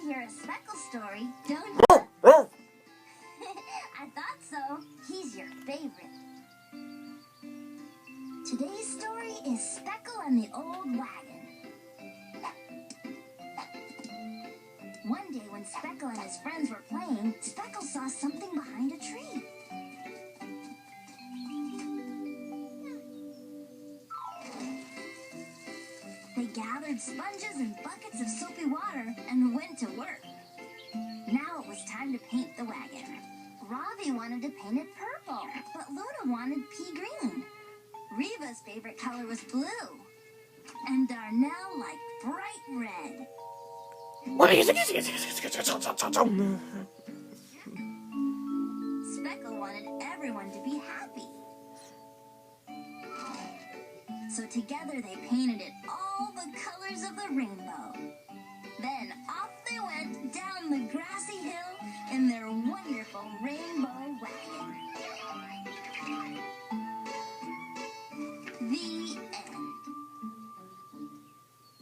to hear a Speckle story, don't you? I thought so. He's your favorite. Today's story is Speckle and the Old Wagon. One day when Speckle and his friends were playing, Speckle saw something behind a tree. They gathered sponges and buckets of soapy water and went to work. Now it was time to paint the wagon. Ravi wanted to paint it purple, but Luna wanted pea green. Reva's favorite color was blue, and Darnell liked bright red. Speckle wanted everyone to be happy. So together they painted it all the colors of the rainbow. Then off they went down the grassy hill in their wonderful rainbow wagon. The end.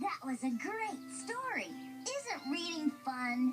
That was a great story. Isn't reading fun?